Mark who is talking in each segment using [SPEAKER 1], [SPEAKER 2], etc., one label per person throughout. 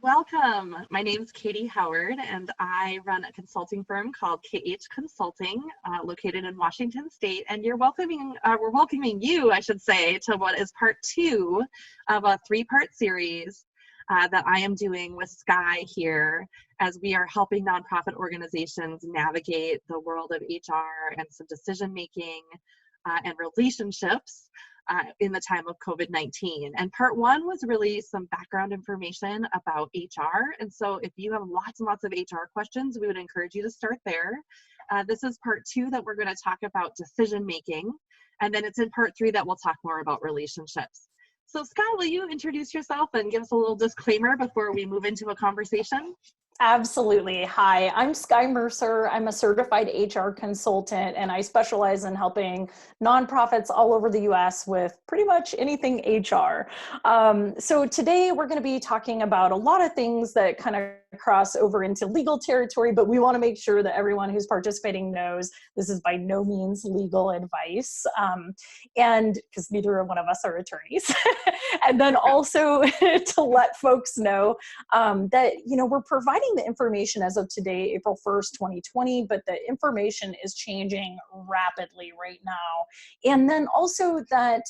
[SPEAKER 1] Welcome. My name is Katie Howard, and I run a consulting firm called KH Consulting, located in Washington State. And we're welcoming you, I should say, to what is part two of a three-part series that I am doing with Sky here, as we are helping nonprofit organizations navigate the world of HR and some decision making and relationships in the time of COVID-19. And part one was really some background information about HR. And so if you have lots and lots of HR questions, we would encourage you to start there. This is part two that we're going to talk about decision making. And then it's in part three that we'll talk more about relationships. So Sky, will you introduce yourself and give us a little disclaimer before we move into a conversation?
[SPEAKER 2] Absolutely. Hi, I'm Sky Mercer. I'm a certified HR consultant, and I specialize in helping nonprofits all over the US with pretty much anything HR. So today we're going to be talking about a lot of things that kind of cross over into legal territory, but we want to make sure that everyone who's participating knows this is by no means legal advice, and because neither one of us are attorneys. And then also to let folks know that, we're providing the information as of today, April 1st, 2020, but the information is changing rapidly right now. And then also that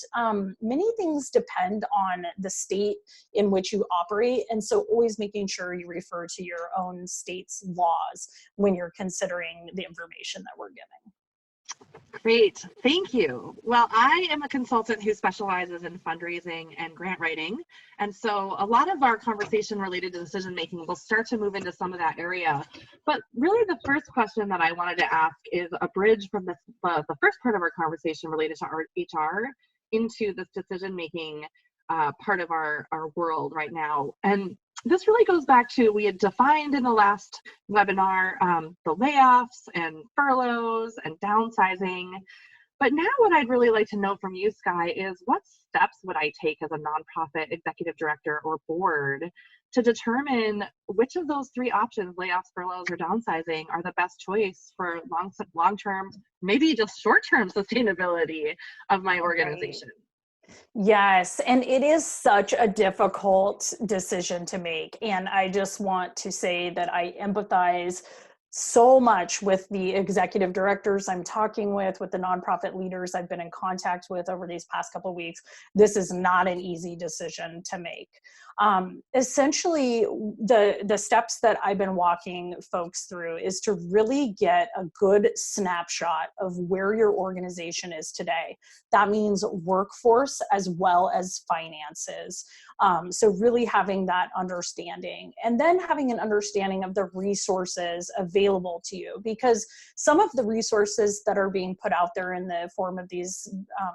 [SPEAKER 2] many things depend on the state in which you operate. And so always making sure you refer to your own state's laws when you're considering the information that we're giving.
[SPEAKER 1] Great, thank you. Well, I am a consultant who specializes in fundraising and grant writing. And so a lot of our conversation related to decision making will start to move into some of that area. But really the first question that I wanted to ask is a bridge from the first part of our conversation related to our HR into this decision making part of our world right now. And this really goes back to, we had defined in the last webinar, the layoffs and furloughs and downsizing. But now what I'd really like to know from you, Sky, is what steps would I take as a nonprofit executive director or board to determine which of those three options, layoffs, furloughs, or downsizing, are the best choice for long-term, maybe just short-term sustainability of my organization? Right.
[SPEAKER 2] Yes, and it is such a difficult decision to make. And I just want to say that I empathize so much with the executive directors I'm talking with the nonprofit leaders I've been in contact with over these past couple of weeks. This is not an easy decision to make. Essentially, the steps that I've been walking folks through is to really get a good snapshot of where your organization is today. That means workforce as well as finances. So really having that understanding, and then having an understanding of the resources available to you, because some of the resources that are being put out there in the form of these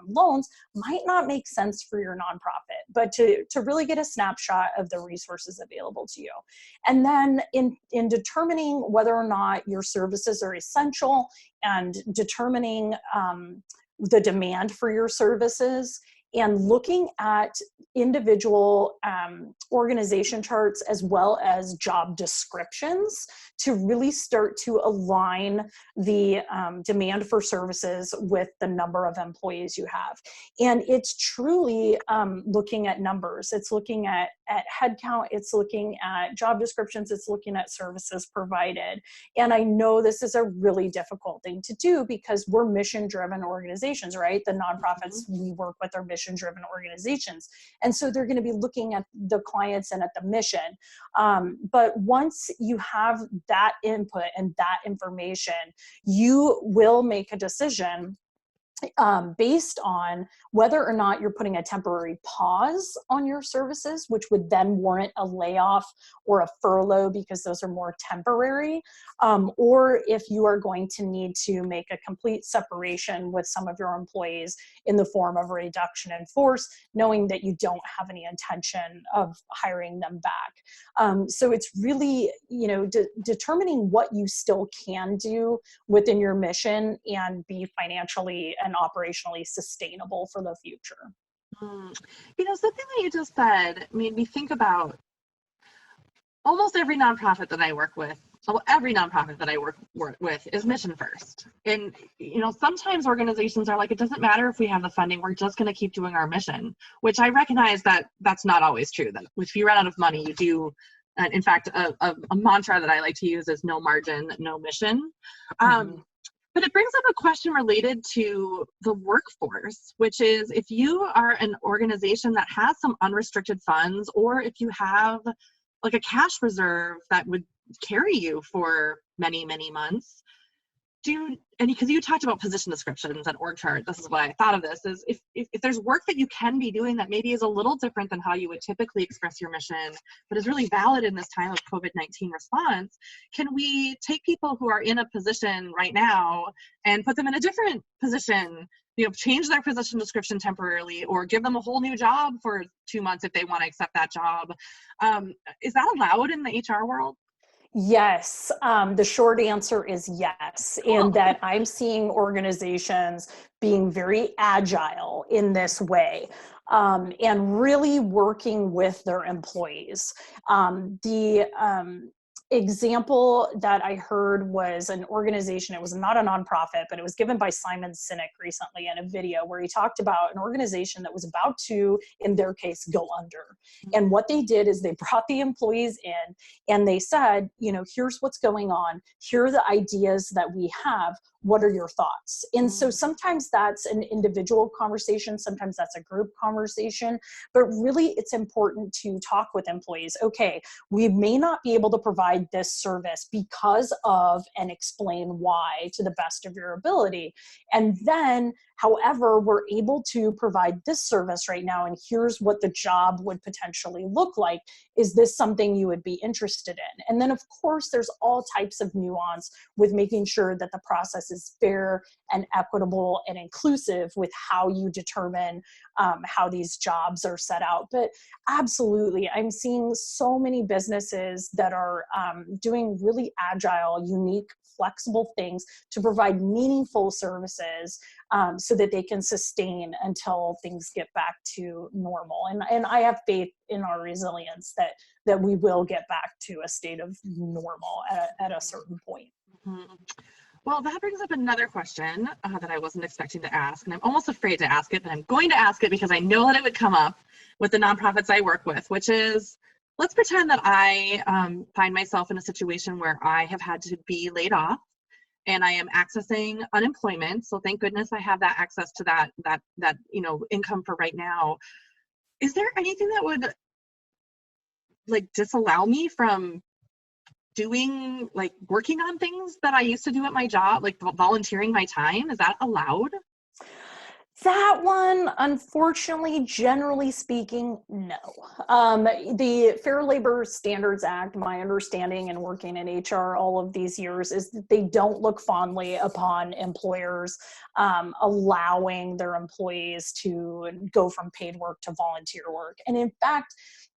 [SPEAKER 2] loans might not make sense for your nonprofit, but to really get a snapshot of the resources available to you. And then in determining whether or not your services are essential and determining the demand for your services, and looking at individual organization charts as well as job descriptions to really start to align the demand for services with the number of employees you have. And it's truly looking at numbers. It's looking at headcount. It's looking at job descriptions. It's looking at services provided. And I know this is a really difficult thing to do because we're mission-driven organizations, right? The nonprofits we work with are mission-driven organizations. And so they're going to be looking at the clients and at the mission. But once you have that input and that information, you will make a decision based on whether or not you're putting a temporary pause on your services, which would then warrant a layoff or a furlough because those are more temporary, or if you are going to need to make a complete separation with some of your employees in the form of a reduction in force, knowing that you don't have any intention of hiring them back. So it's really, determining what you still can do within your mission and be financially and operationally sustainable for the future.
[SPEAKER 1] Something that you just said made me think about almost every nonprofit that I work with. So every nonprofit that I work with is mission first. And, sometimes organizations are like, it doesn't matter if we have the funding, we're just going to keep doing our mission, which I recognize that that's not always true. That if you run out of money, you do And in fact, a mantra that I like to use is no margin, no mission. But it brings up a question related to the workforce, which is if you are an organization that has some unrestricted funds, or if you have like a cash reserve that would carry you for many, many months, and because you talked about position descriptions and org chart, this is why I thought of this, is if there's work that you can be doing that maybe is a little different than how you would typically express your mission, but is really valid in this time of COVID-19 response, can we take people who are in a position right now and put them in a different position, change their position description temporarily, or give them a whole new job for 2 months if they want to accept that job? Is that allowed in the HR world?
[SPEAKER 2] Yes. The short answer is yes.
[SPEAKER 1] Cool.
[SPEAKER 2] In that I'm seeing organizations being very agile in this way, and really working with their employees. The example that I heard was an organization, it was not a nonprofit, but it was given by Simon Sinek recently in a video where he talked about an organization that was about to, in their case, go under. And what they did is they brought the employees in and they said, here's what's going on. Here are the ideas that we have. What are your thoughts? And so sometimes that's an individual conversation, sometimes that's a group conversation, but really it's important to talk with employees. Okay, we may not be able to provide this service because of, and explain why to the best of your ability. And then, however, we're able to provide this service right now, and here's what the job would potentially look like. Is this something you would be interested in? And then, of course, there's all types of nuance with making sure that the process is fair and equitable and inclusive with how you determine how these jobs are set out. But absolutely, I'm seeing so many businesses that are doing really agile, unique, flexible things to provide meaningful services so that they can sustain until things get back to normal. And I have faith in our resilience that we will get back to a state of normal at a certain point.
[SPEAKER 1] Mm-hmm. Well, that brings up another question that I wasn't expecting to ask, and I'm almost afraid to ask it, but I'm going to ask it because I know that it would come up with the nonprofits I work with, which is, let's pretend that I find myself in a situation where I have had to be laid off and I am accessing unemployment. So thank goodness I have that access to that income for right now. Is there anything that would disallow me from working on things that I used to do at my job, like volunteering my time? Is that allowed?
[SPEAKER 2] That one, unfortunately, generally speaking, no. The Fair Labor Standards Act, my understanding and working in HR all of these years, is that they don't look fondly upon employers allowing their employees to go from paid work to volunteer work. And in fact,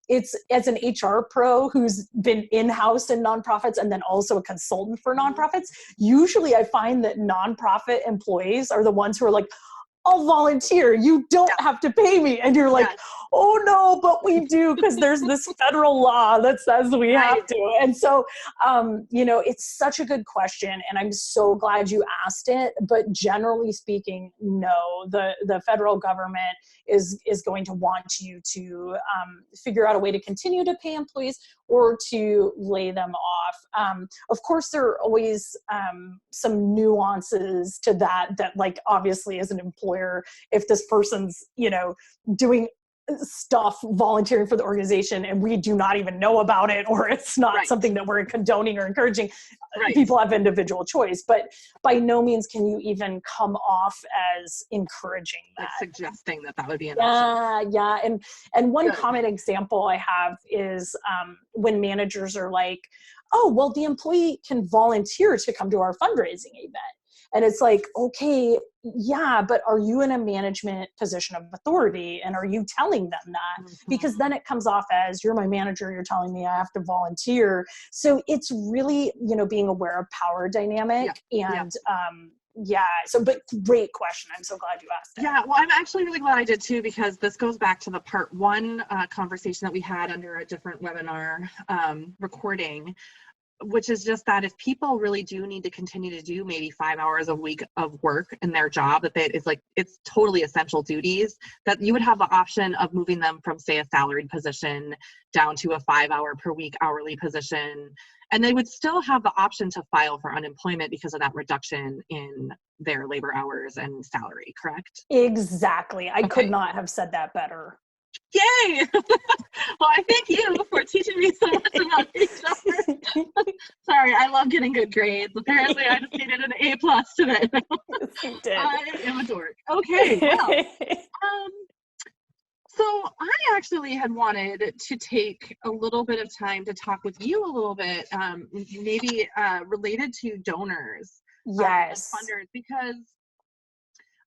[SPEAKER 2] it's, as an HR pro who's been in-house in nonprofits and then also a consultant for nonprofits, usually I find that nonprofit employees are the ones who are like, I'll volunteer, you don't have to pay me. And you're like, oh no, but we do, because there's this federal law that says we have to. And so, it's such a good question, and I'm so glad you asked it. But generally speaking, no, the federal government is going to want you to figure out a way to continue to pay employees or to lay them off. Of course, there are always some nuances to that, like obviously as an employer, if this person's, doing stuff volunteering for the organization and we do not even know about it, or it's not something that we're condoning or encouraging, people have individual choice, but by no means can you even come off as encouraging that.
[SPEAKER 1] Like suggesting that would be an option.
[SPEAKER 2] Yeah. And one common example I have is when managers are like, oh, well, the employee can volunteer to come to our fundraising event. And it's like, okay, yeah, but are you in a management position of authority? And are you telling them that? Mm-hmm. Because then it comes off as, you're my manager, you're telling me I have to volunteer. So it's really, being aware of power dynamic. But great question. I'm so glad you asked it.
[SPEAKER 1] Yeah, well, I'm actually really glad I did too, because this goes back to the part one conversation that we had under a different webinar recording. which is just that if people really do need to continue to do maybe 5 hours a week of work in their job, it's totally essential duties, that you would have the option of moving them from, say, a salaried position down to a 5 hour per week hourly position. And they would still have the option to file for unemployment because of that reduction in their labor hours and salary, correct?
[SPEAKER 2] Exactly. I
[SPEAKER 1] Okay.
[SPEAKER 2] could not have said that better.
[SPEAKER 1] Yay! Well, I thank you for teaching me so much about HR. Sorry, I love getting good grades. Apparently, I just needed an A+ today.
[SPEAKER 2] Yes, you did.
[SPEAKER 1] I am a dork. Okay, well, so I actually had wanted to take a little bit of time to talk with you a little bit, maybe related to donors,
[SPEAKER 2] Yes.
[SPEAKER 1] and funders, because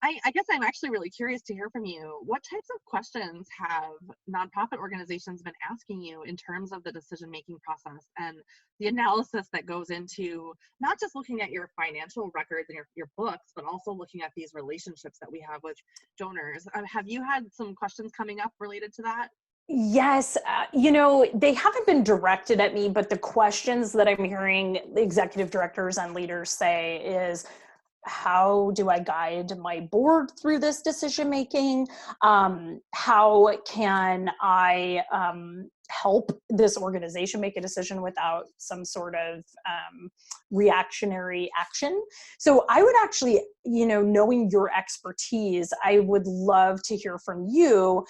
[SPEAKER 1] I guess I'm actually really curious to hear from you. What types of questions have nonprofit organizations been asking you in terms of the decision-making process and the analysis that goes into not just looking at your financial records and your books, but also looking at these relationships that we have with donors? Have you had some questions coming up related to that?
[SPEAKER 2] Yes, they haven't been directed at me, but the questions that I'm hearing executive directors and leaders say is, how do I guide my board through this decision making? How can I help this organization make a decision without some sort of reactionary action? So I would actually, knowing your expertise, I would love to hear from you,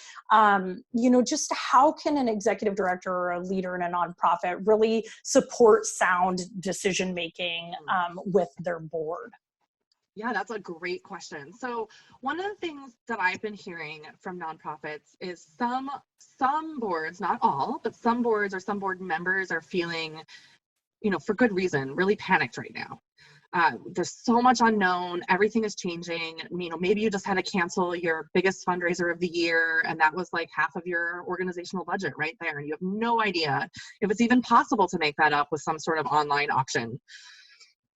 [SPEAKER 2] just how can an executive director or a leader in a nonprofit really support sound decision making with their board?
[SPEAKER 1] Yeah, that's a great question. So one of the things that I've been hearing from nonprofits is some boards, not all, but some boards or some board members are feeling, for good reason, really panicked right now. There's so much unknown. Everything is changing. Maybe you just had to cancel your biggest fundraiser of the year, and that was like half of your organizational budget right there. And you have no idea if it's even possible to make that up with some sort of online auction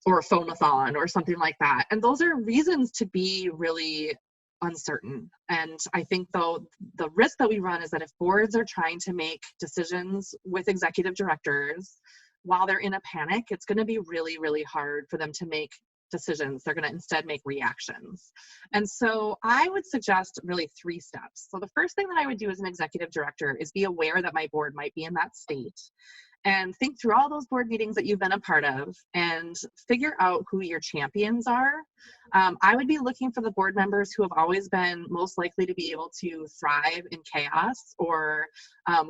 [SPEAKER 1] or a phone-a-thon or something like that. And those are reasons to be really uncertain. And I think, though, the risk that we run is that if boards are trying to make decisions with executive directors while they're in a panic, it's going to be really, really hard for them to make decisions. They're going to instead make reactions. And so I would suggest really 3 steps. So the first thing that I would do as an executive director is be aware that my board might be in that state, and think through all those board meetings that you've been a part of and figure out who your champions are. I would be looking for the board members who have always been most likely to be able to thrive in chaos, or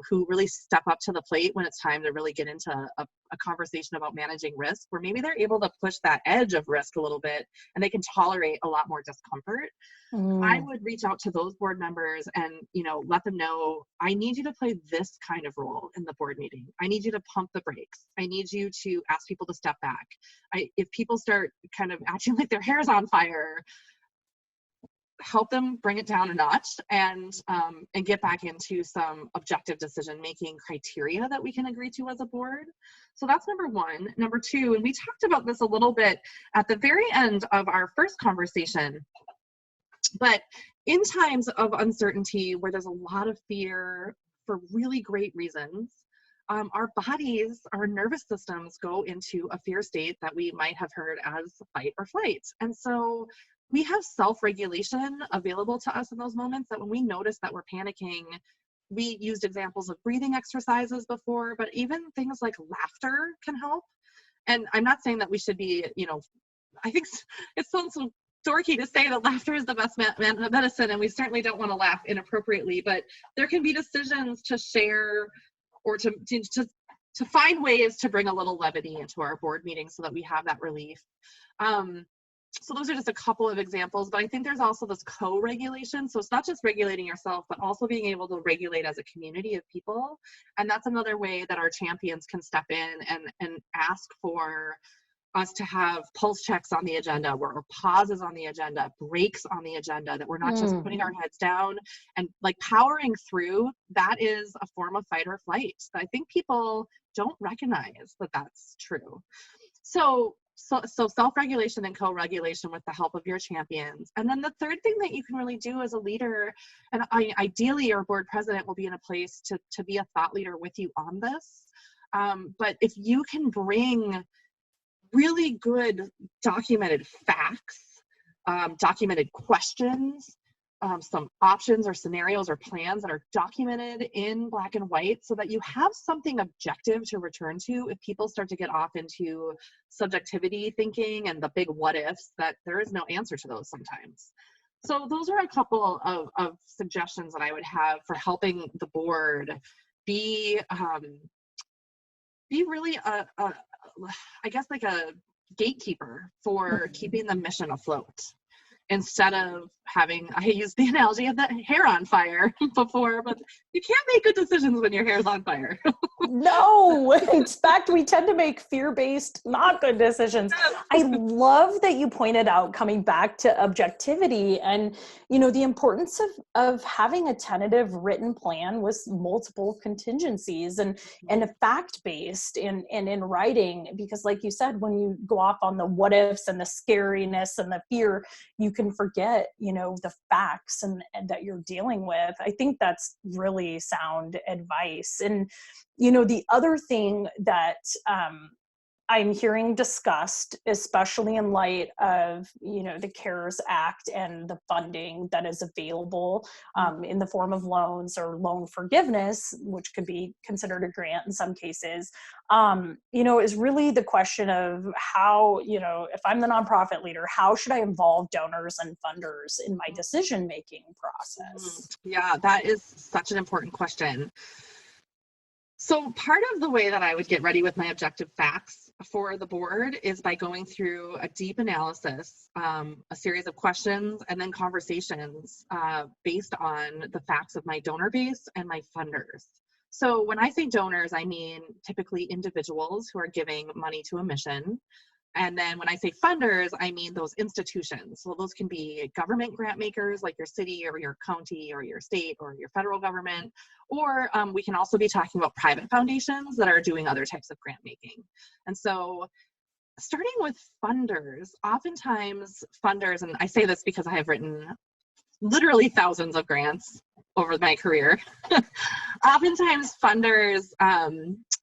[SPEAKER 1] who really step up to the plate when it's time to really get into a conversation about managing risk, where maybe they're able to push that edge of risk a little bit and they can tolerate a lot more discomfort. I would reach out to those board members and, let them know, I need you to play this kind of role in the board meeting. I need you to pump the brakes. I need you to ask people to step back. If people start kind of acting like their hair's on fire, help them bring it down a notch and get back into some objective decision-making criteria that we can agree to as a board. So that's number 1. Number 2, and we talked about this a little bit at the very end of our first conversation, but in times of uncertainty where there's a lot of fear for really great reasons, our bodies, our nervous systems go into a fear state that we might have heard as fight or flight. And so we have self-regulation available to us in those moments, that when we notice that we're panicking, we used examples of breathing exercises before, but even things like laughter can help. And I'm not saying that we should be, I think it sounds so dorky to say that laughter is the best medicine, and we certainly don't want to laugh inappropriately, but there can be decisions to share or to find ways to bring a little levity into our board meetings so that we have that relief. So those are just a couple of examples, but I think there's also this co-regulation. So it's not just regulating yourself, but also being able to regulate as a community of people. And that's another way that our champions can step in and ask for us to have pulse checks on the agenda, or pauses on the agenda, breaks on the agenda, that we're not just putting our heads down and like powering through. That is a form of fight or flight that I think people don't recognize that that's true. So self-regulation and co-regulation with the help of your champions. And then the third thing that you can really do as a leader, and ideally your board president will be in a place to be a thought leader with you on this, But if you can bring really good documented facts, documented questions, some options or scenarios or plans that are documented in black and white so that you have something objective to return to if people start to get off into subjectivity thinking and the big what ifs, that there is no answer to those sometimes. So those are a couple of suggestions that I would have for helping the board be really I guess like a gatekeeper for keeping the mission afloat, instead of having, I used the analogy of the hair on fire before, but you can't make good decisions when your hair's on fire.
[SPEAKER 2] No, in fact, we tend to make fear-based, not good decisions. I love that you pointed out, coming back to objectivity and, the importance of having a tentative written plan with multiple contingencies and a fact-based and in writing, because like you said, when you go off on the what ifs and the scariness and the fear, you can forget, the facts and that you're dealing with. I think that's really sound advice. And, the other thing that I'm hearing discussed, especially in light of, the CARES Act and the funding that is available in the form of loans or loan forgiveness, which could be considered a grant in some cases, is really the question of how, if I'm the nonprofit leader, how should I involve donors and funders in my decision-making process?
[SPEAKER 1] Yeah, that is such an important question. So part of the way that I would get ready with my objective facts for the board is by going through a deep analysis, a series of questions, and then conversations based on the facts of my donor base and my funders. So when I say donors, I mean typically individuals who are giving money to a mission. And then when I say funders, I mean those institutions. So those can be government grant makers like your city or your county or your state or your federal government, or we can also be talking about private foundations that are doing other types of grant making. And so starting with funders, oftentimes funders, and I say this because I have written literally thousands of grants over my career, oftentimes funders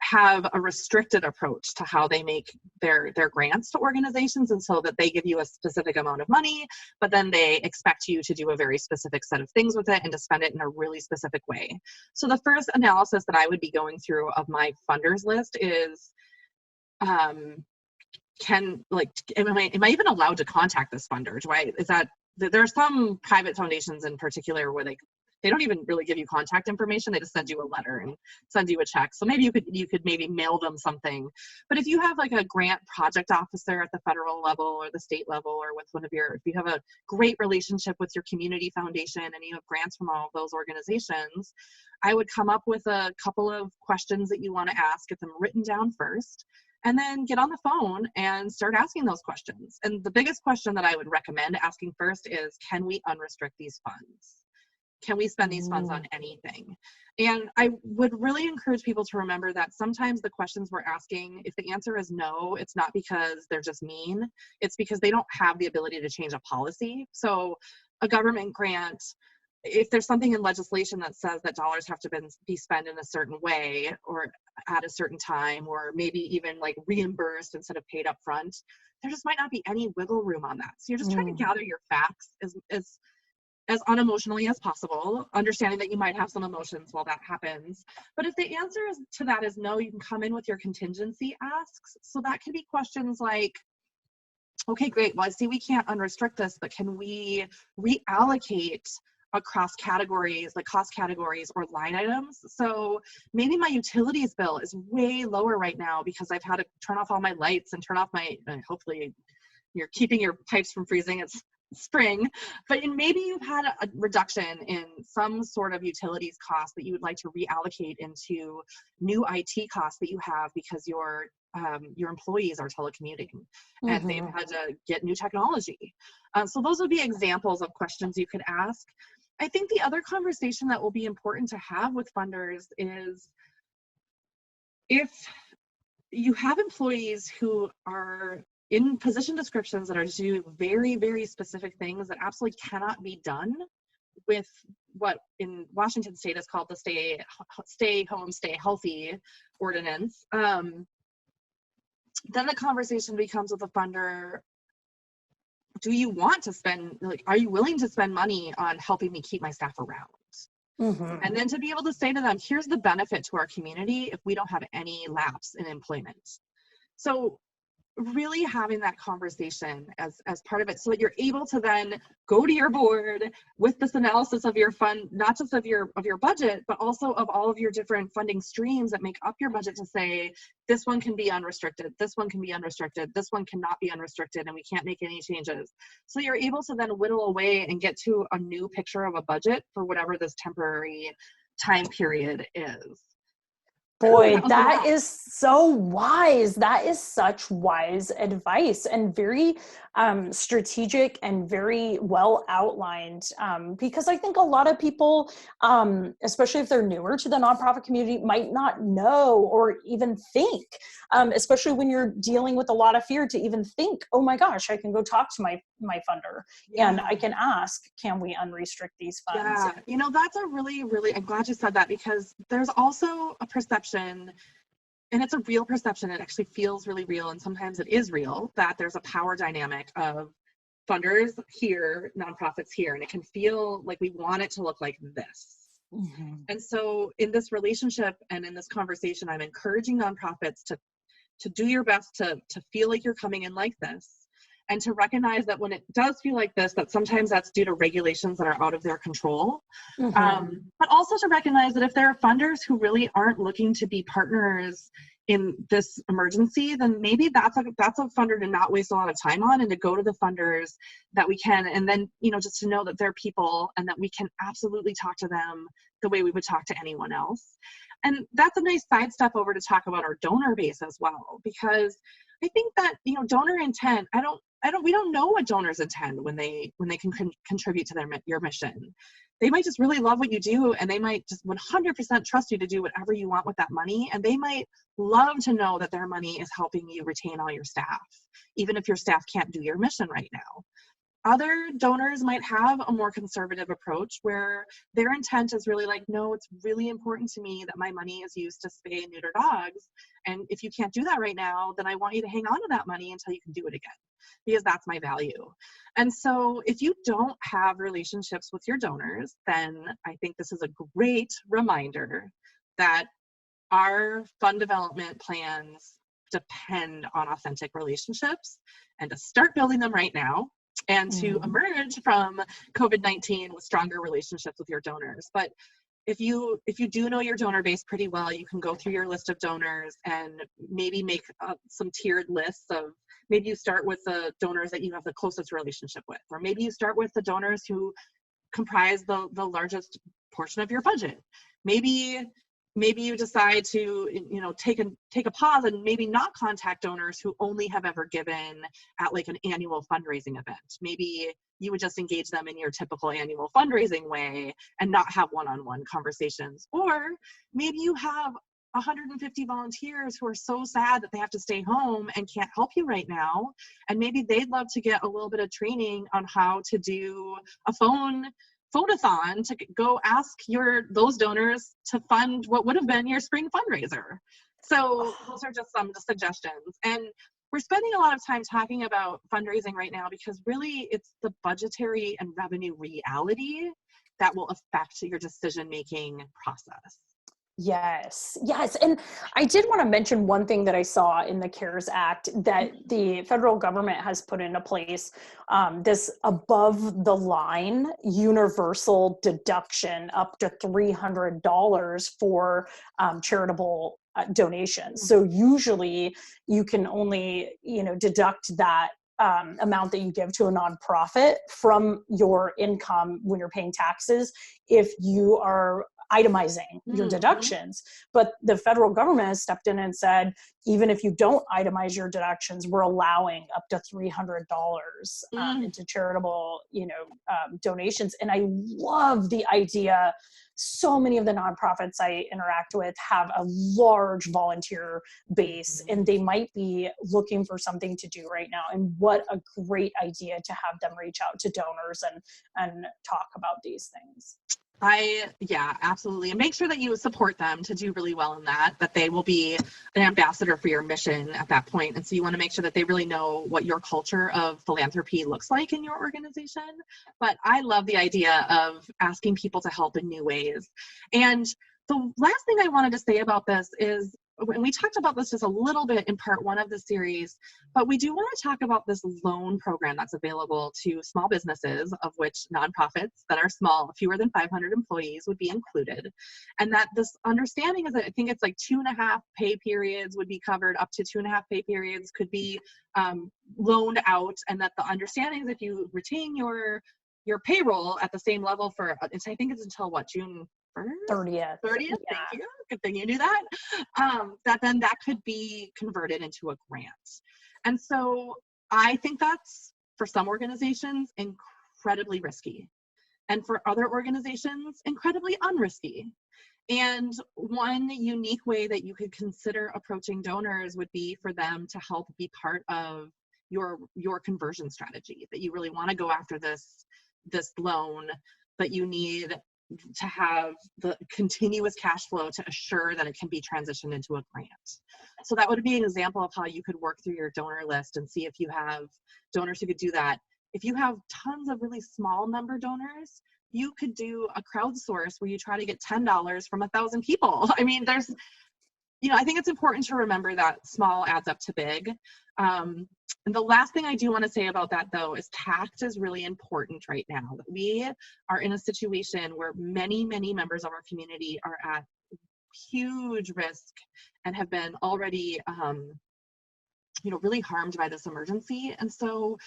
[SPEAKER 1] have a restricted approach to how they make their grants to organizations, and so that they give you a specific amount of money, but then they expect you to do a very specific set of things with it and to spend it in a really specific way. So the first analysis that I would be going through of my funders list is, am I even allowed to contact this funder? There are some private foundations in particular where they don't even really give you contact information. They just send you a letter and send you a check. So maybe you could maybe mail them something. But if you have like a grant project officer at the federal level or the state level, or with if you have a great relationship with your community foundation and you have grants from all of those organizations, I would come up with a couple of questions that you want to ask, get them written down first, and then get on the phone and start asking those questions. And the biggest question that I would recommend asking first is, can we unrestrict these funds? Can we spend these funds on anything? And I would really encourage people to remember that sometimes the questions we're asking, if the answer is no, it's not because they're just mean, it's because they don't have the ability to change a policy. So a government grant, if there's something in legislation that says that dollars have to be spent in a certain way or at a certain time, or maybe even like reimbursed instead of paid up front, there just might not be any wiggle room on that. So you're just trying to gather your facts as unemotionally as possible, understanding that you might have some emotions while that happens. But if the answer to that is no, you can come in with your contingency asks. So that could be questions like, okay, great, well, I see we can't unrestrict this, but can we reallocate across categories, like cost categories or line items? So maybe my utilities bill is way lower right now because I've had to turn off all my lights and turn off hopefully you're keeping your pipes from freezing. It's spring, but maybe you've had a reduction in some sort of utilities cost that you would like to reallocate into new IT costs that you have because your employees are telecommuting and they've had to get new technology. So those would be examples of questions you could ask. I think the other conversation that will be important to have with funders is, if you have employees who are in position descriptions that are doing very, very specific things that absolutely cannot be done with what in Washington state is called the stay home, stay healthy ordinance, then the conversation becomes with the funder, do you want to spend, like, are you willing to spend money on helping me keep my staff around? And then to be able to say to them, here's the benefit to our community if we don't have any lapse in employment. So really having that conversation as part of it, so that you're able to then go to your board with this analysis of your fund, not just of your budget, but also of all of your different funding streams that make up your budget, to say this one can be unrestricted, this one can be unrestricted, this one cannot be unrestricted, and we can't make any changes. So you're able to then whittle away and get to a new picture of a budget for whatever this temporary time period is.
[SPEAKER 2] Boy, that is so wise. That is such wise advice, and very strategic and very well outlined. Because I think a lot of people, especially if they're newer to the nonprofit community, might not know or even think, especially when you're dealing with a lot of fear, to even think, oh my gosh, I can go talk to my funder and I can ask, can we unrestrict these funds?
[SPEAKER 1] Yeah, you know, that's a really, really, I'm glad you said that, because there's also a perception, and it's a real perception, it actually feels really real, and sometimes it is real, that there's a power dynamic of funders here, nonprofits here, and it can feel like we want it to look like this. And so in this relationship and in this conversation, I'm encouraging nonprofits to do your best to feel like you're coming in like this, and to recognize that when it does feel like this, that sometimes that's due to regulations that are out of their control. But also to recognize that if there are funders who really aren't looking to be partners in this emergency, then maybe that's a funder to not waste a lot of time on, and to go to the funders that we can, and then, you know, just to know that they're people and that we can absolutely talk to them the way we would talk to anyone else. And that's a nice sidestep over to talk about our donor base as well, because I think that, you know, donor intent, we don't know what donors intend when they can contribute to your mission. They might just really love what you do, and they might just 100% trust you to do whatever you want with that money. And they might love to know that their money is helping you retain all your staff, even if your staff can't do your mission right now. Other donors might have a more conservative approach where their intent is really like, no, it's really important to me that my money is used to spay and neuter dogs. And if you can't do that right now, then I want you to hang on to that money until you can do it again, because that's my value. And so if you don't have relationships with your donors, then I think this is a great reminder that our fund development plans depend on authentic relationships, and to start building them right now, and to emerge from COVID-19 with stronger relationships with your donors. But if you do know your donor base pretty well, you can go through your list of donors and maybe make some tiered lists of, maybe you start with the donors that you have the closest relationship with, or maybe you start with the donors who comprise the largest portion of your budget. Maybe you decide to, you know, take a pause and maybe not contact donors who only have ever given at like an annual fundraising event. Maybe you would just engage them in your typical annual fundraising way and not have one-on-one conversations. Or maybe you have 150 volunteers who are so sad that they have to stay home and can't help you right now. And maybe they'd love to get a little bit of training on how to do a phonathon to go ask those donors to fund what would have been your spring fundraiser. So those are just some suggestions. And we're spending a lot of time talking about fundraising right now because really it's the budgetary and revenue reality that will affect your decision-making process.
[SPEAKER 2] Yes. And I did want to mention one thing that I saw in the CARES Act that the federal government has put into place, this above the line universal deduction up to $300 for charitable donations. So usually you can only, deduct that amount that you give to a nonprofit from your income when you're paying taxes if you are itemizing your deductions. But the federal government has stepped in and said, even if you don't itemize your deductions, we're allowing up to $300 into charitable, donations. And I love the idea. So many of the nonprofits I interact with have a large volunteer base, and they might be looking for something to do right now. And what a great idea to have them reach out to donors and talk about these things.
[SPEAKER 1] Yeah, absolutely. And make sure that you support them to do really well in that they will be an ambassador for your mission at that point. And so you want to make sure that they really know what your culture of philanthropy looks like in your organization. But I love the idea of asking people to help in new ways. And the last thing I wanted to say about this is, and we talked about this just a little bit in part one of the series, but we do want to talk about this loan program that's available to small businesses, of which nonprofits that are small, fewer than 500 employees, would be included. And that this understanding is that I think it's like 2.5 pay periods would be covered, up to 2.5 pay periods could be loaned out. And that the understanding is if you retain your payroll at the same level for, I think it's until what, June
[SPEAKER 2] 30th.
[SPEAKER 1] 30th.
[SPEAKER 2] Yeah.
[SPEAKER 1] Thank you. Good thing you knew that. That could be converted into a grant. And so I think that's, for some organizations, incredibly risky. And for other organizations, incredibly unrisky. And one unique way that you could consider approaching donors would be for them to help be part of your conversion strategy, that you really want to go after this loan, but you need to have the continuous cash flow to assure that it can be transitioned into a grant. So that would be an example of how you could work through your donor list and see if you have donors who could do that. If you have tons of really small number donors, you could do a crowdsource where you try to get $10 from 1,000 people. I mean, I think it's important to remember that small adds up to big. And the last thing I do want to say about that, though, is tact is really important right now. That we are in a situation where many, many members of our community are at huge risk and have been already, really harmed by this emergency. And so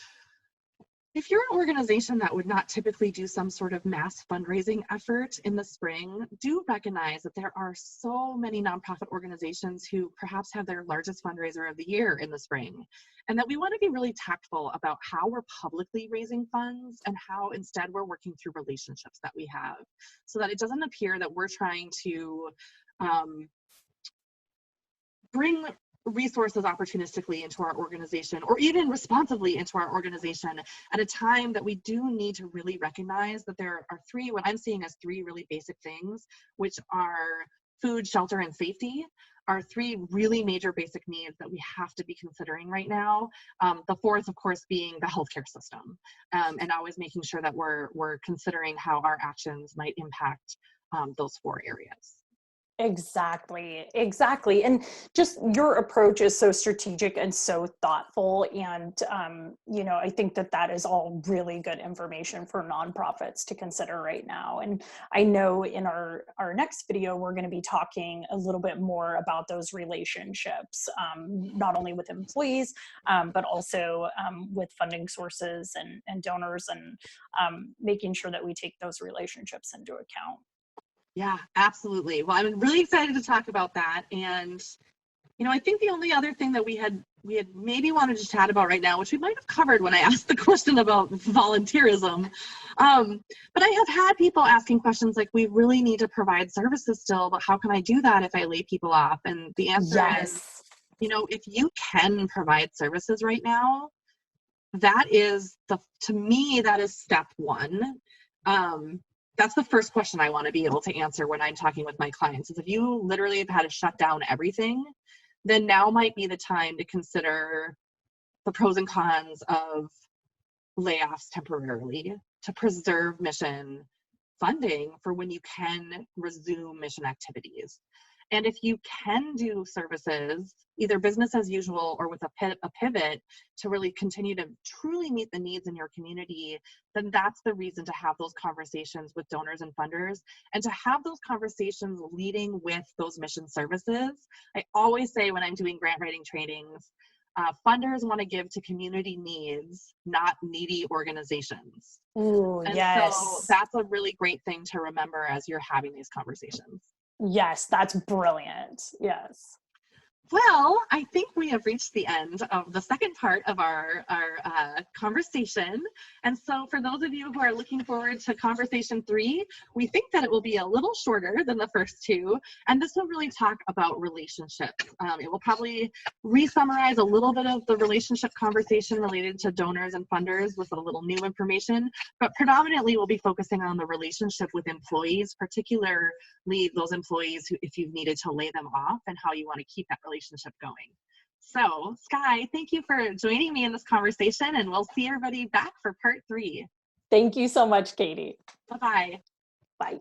[SPEAKER 1] if you're an organization that would not typically do some sort of mass fundraising effort in the spring, do recognize that there are so many nonprofit organizations who perhaps have their largest fundraiser of the year in the spring, and that we want to be really tactful about how we're publicly raising funds and how instead we're working through relationships that we have, so that it doesn't appear that we're trying to bring resources opportunistically into our organization, or even responsibly into our organization, at a time that we do need to really recognize that there are what I'm seeing as three really basic things, which are food, shelter, and safety, are three really major basic needs that we have to be considering right now. The fourth, of course, being the healthcare system, and always making sure that we're considering how our actions might impact those four areas.
[SPEAKER 2] Exactly. And just your approach is so strategic and so thoughtful. And, I think that is all really good information for nonprofits to consider right now. And I know in our next video, we're going to be talking a little bit more about those relationships, not only with employees, but also with funding sources and donors, and making sure that we take those relationships into account.
[SPEAKER 1] Yeah, absolutely. Well, I'm really excited to talk about that. And, I think the only other thing that we had maybe wanted to chat about right now, which we might have covered when I asked the question about volunteerism, but I have had people asking questions like, we really need to provide services still, but how can I do that if I lay people off? And the answer is, if you can provide services right now, that is to me, that is step one. That's the first question I want to be able to answer when I'm talking with my clients, is if you literally have had to shut down everything, then now might be the time to consider the pros and cons of layoffs temporarily to preserve mission funding for when you can resume mission activities. And if you can do services, either business as usual or with a pivot to really continue to truly meet the needs in your community, then that's the reason to have those conversations with donors and funders, and to have those conversations leading with those mission services. I always say when I'm doing grant writing trainings, funders want to give to community needs, not needy organizations.
[SPEAKER 2] Ooh,
[SPEAKER 1] and
[SPEAKER 2] yes.
[SPEAKER 1] So that's a really great thing to remember as you're having these conversations.
[SPEAKER 2] Yes, that's brilliant. Yes.
[SPEAKER 1] Well, I think we have reached the end of the second part of our conversation. And so for those of you who are looking forward to conversation 3, we think that it will be a little shorter than the first 2. And this will really talk about relationships. It will probably re-summarize a little bit of the relationship conversation related to donors and funders with a little new information, but predominantly we'll be focusing on the relationship with employees, particularly those employees who, if you've needed to lay them off, and how you want to keep that relationship going. So, Sky, thank you for joining me in this conversation, and we'll see everybody back for part 3.
[SPEAKER 2] Thank you so much, Katie.
[SPEAKER 1] Bye-bye.
[SPEAKER 2] Bye.